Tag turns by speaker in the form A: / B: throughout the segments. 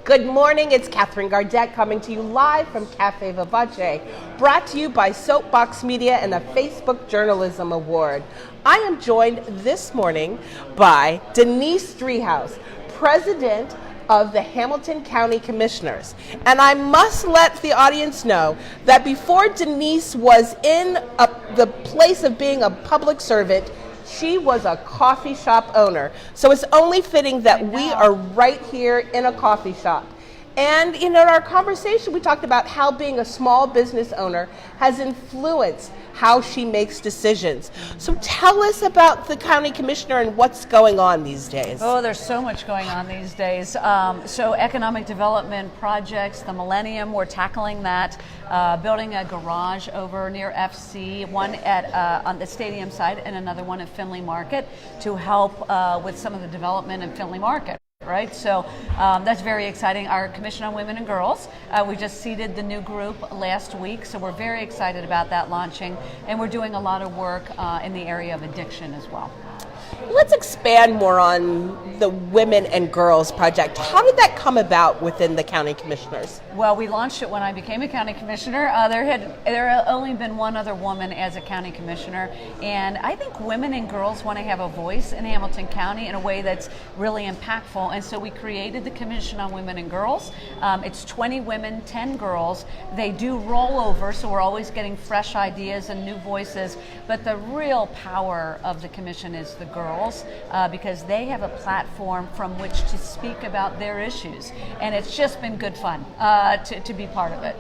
A: Good morning, it's Catherine Gardette coming to you live from Cafe Vivace, brought to you by Soapbox Media and the Facebook Journalism Award. I am joined this morning by Denise Driehaus, President of the Hamilton County Commissioners. And I must let the audience know that before Denise was in the place of being a public servant, she was a coffee shop owner. So it's only fitting that we are right here in a coffee shop. And in our conversation, we talked about how being a small business owner has influenced how she makes decisions. So tell us about the county commissioner and what's going on these days.
B: Oh, there's so much going on these days. So economic development projects, the Millennium, we're tackling that. Building a garage over near FC, one at on the stadium side and another one at Finley Market to help with some of the development in Finley Market. Right, so that's very exciting. Our Commission on Women and Girls, we just seated the new group last week, so we're very excited about that launching, and we're doing a lot of work in the area of addiction as well.
A: Let's expand more on the Women and Girls Project. How did that come about within the county commissioners?
B: Well, we launched it when I became a county commissioner. There had only been one other woman as a county commissioner, and I think women and girls want to have a voice in Hamilton County in a way that's really impactful, and so we created the Commission on Women and Girls. It's 20 women, 10 girls. They do roll over, so we're always getting fresh ideas and new voices, but the real power of the commission is the girls, because they have a platform from which to speak about their issues, and it's just been good fun to be part of it.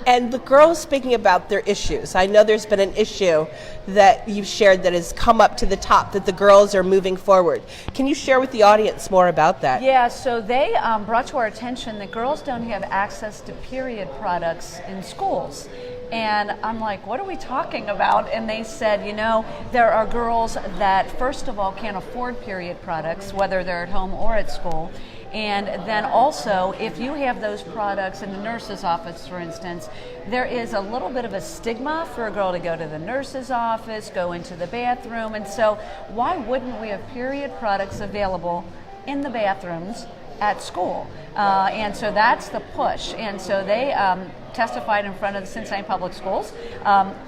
A: And the girls speaking about their issues, I know there's been an issue that you've shared that has come up to the top, that the girls are moving forward. Can you share with the audience more about that?
B: Yeah, so they brought to our attention that girls don't have access to period products in schools. And I'm like, what are we talking about? And they said, you know, there are girls that, first of all, can't afford period products, whether they're at home or at school. And then also, if you have those products in the nurse's office, for instance, there is a little bit of a stigma for a girl to go to the nurse's office, go into the bathroom. And so why wouldn't we have period products available in the bathrooms at school? And so that's the push. And so they testified in front of the Cincinnati Public Schools.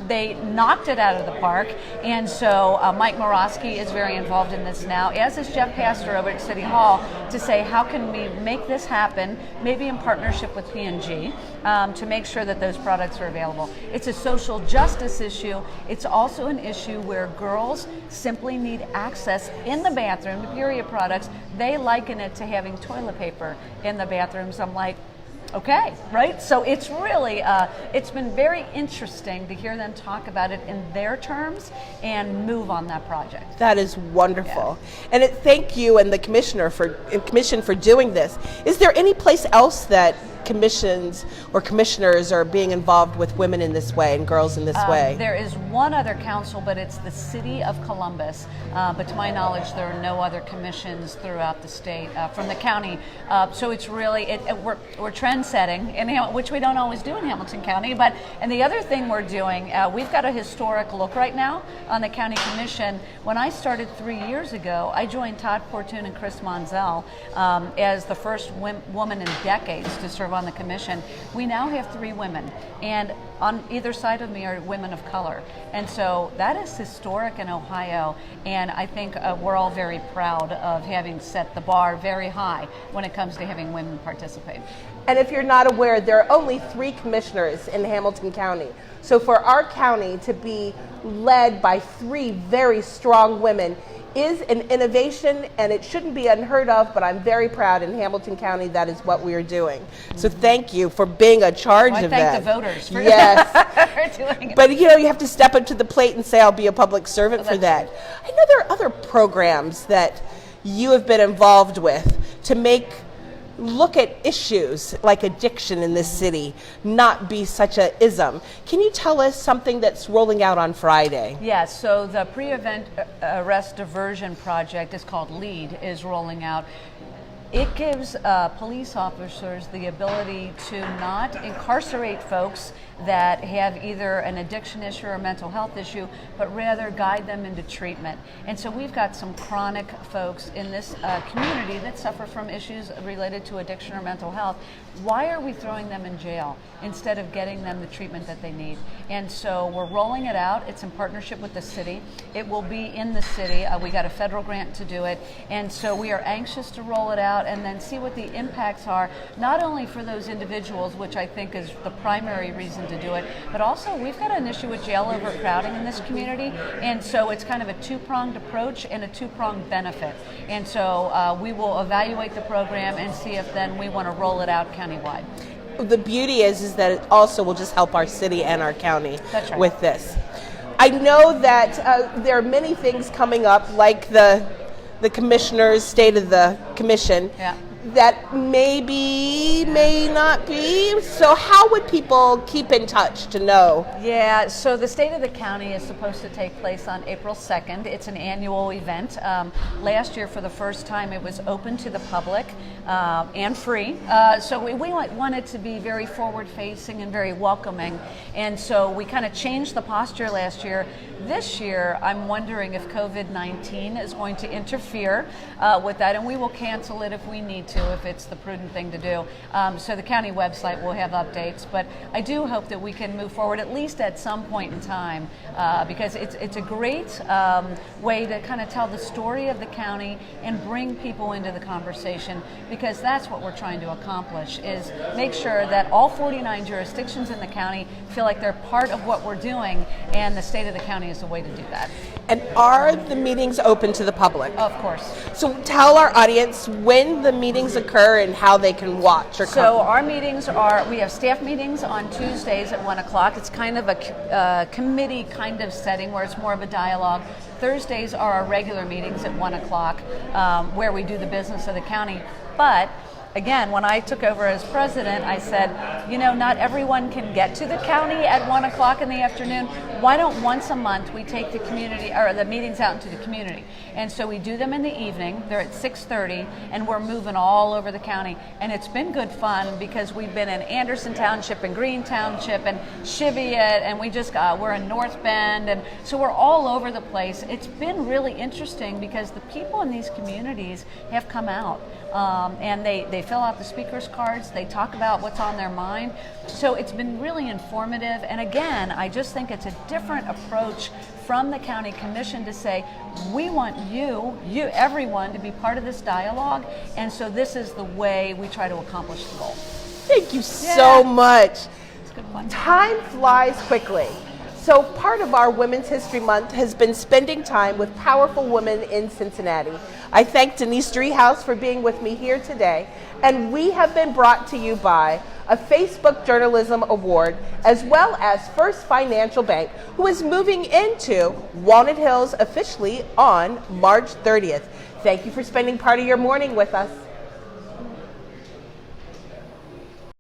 B: They knocked it out of the park, and so Mike Morosky is very involved in this now, as is Jeff Pastor over at City Hall, to say how can we make this happen, maybe in partnership with P&G, to make sure that those products are available. It's a social justice issue. It's also an issue where girls simply need access in the bathroom to period products. They liken it to having toilet paper in the bathrooms. I'm like, okay, right? So it's really, it's been very interesting to hear them talk about it in their terms and move on that project.
A: That is wonderful. Yeah. And thank you and the commission for doing this. Is there any place else that commissions or commissioners are being involved with women in this way and girls in this way?
B: There is one other council, but it's the City of Columbus. But to my knowledge, there are no other commissions throughout the state from the county. So it's really, we're trend setting, which we don't always do in Hamilton County. And the other thing we're doing, we've got a historic look right now on the county commission. When I started 3 years ago, I joined Todd Portune and Chris Monzel as the first woman in decades to serve on the commission. We now have 3 women, and on either side of me are women of color, and so that is historic in Ohio, and I think we're all very proud of having set the bar very high when it comes to having women participate.
A: And if you're not aware, there are only 3 commissioners in Hamilton County. So for our county to be led by 3 very strong women is an innovation, and it shouldn't be unheard of, but I'm very proud in Hamilton County that is what we are doing. So thank you for being a charge of that.
B: I thank the voters for,
A: yes.
B: for doing it.
A: But you have to step up to the plate and say, I'll be a public servant for that.
B: Right.
A: I know there are other programs that you have been involved with to look at issues like addiction in this city not be such a ism. Can you tell us something that's rolling out on Friday?
B: Yes, so the Pre-Event Arrest Diversion Project is called LEAD, is rolling out. it gives police officers the ability to not incarcerate folks that have either an addiction issue or a mental health issue, but rather guide them into treatment. And so we've got some chronic folks in this community that suffer from issues related to addiction or mental health. Why are we throwing them in jail instead of getting them the treatment that they need? And so we're rolling it out. It's in partnership with the city. It will be in the city. We got a federal grant to do it. And so we are anxious to roll it out and then see what the impacts are, not only for those individuals, which I think is the primary reason to do it, but also we've got an issue with jail overcrowding in this community. And so it's kind of a two-pronged approach and a two-pronged benefit. And so we will evaluate the program and see if then we want to roll it out countywide.
A: The beauty is that it also will just help our city and our county with this. I know that there are many things coming up, like the commissioner's State of the Commission, that may not be. So how would people keep in touch to know?
B: Yeah, so the State of the County is supposed to take place on April 2nd. It's an annual event. Last year, for the first time, it was open to the public and free. So we wanted to be very forward-facing and very welcoming. And so we kind of changed the posture last year. This year, I'm wondering if COVID-19 is going to interfere with that, and we will cancel it if we need to, if it's the prudent thing to do. So the county website will have updates, but I do hope that we can move forward at least at some point in time, because it's a great way to kind of tell the story of the county and bring people into the conversation, because that's what we're trying to accomplish, is make sure that all 49 jurisdictions in the county feel like they're part of what we're doing, and the State of the County is a way to do that.
A: And are the meetings open to the public?
B: Of course.
A: So tell our audience when the meetings occur and how they can watch or come.
B: So our meetings we have staff meetings on Tuesdays at 1 o'clock. It's kind of a committee kind of setting where it's more of a dialogue. Thursdays are our regular meetings at 1 o'clock, where we do the business of the county. But again, when I took over as president, I said, not everyone can get to the county at 1 o'clock in the afternoon. Why don't once a month we take the community, or the meetings out into the community? And so we do them in the evening. They're at 6:30, and we're moving all over the county. And it's been good fun because we've been in Anderson Township and Green Township and Cheviot, and we're in North Bend, and so we're all over the place. It's been really interesting because the people in these communities have come out. And they fill out the speakers cards, they talk about what's on their mind. So it's been really informative. And again, I just think it's a different approach from the county commission to say, we want you, everyone, to be part of this dialogue. And so this is the way we try to accomplish the goal.
A: Thank you so much.
B: It's good fun.
A: Time flies quickly. So part of our Women's History Month has been spending time with powerful women in Cincinnati. I thank Denise Driehaus for being with me here today, and we have been brought to you by a Facebook Journalism Award, as well as First Financial Bank, who is moving into Walnut Hills officially on March 30th. Thank you for spending part of your morning with us.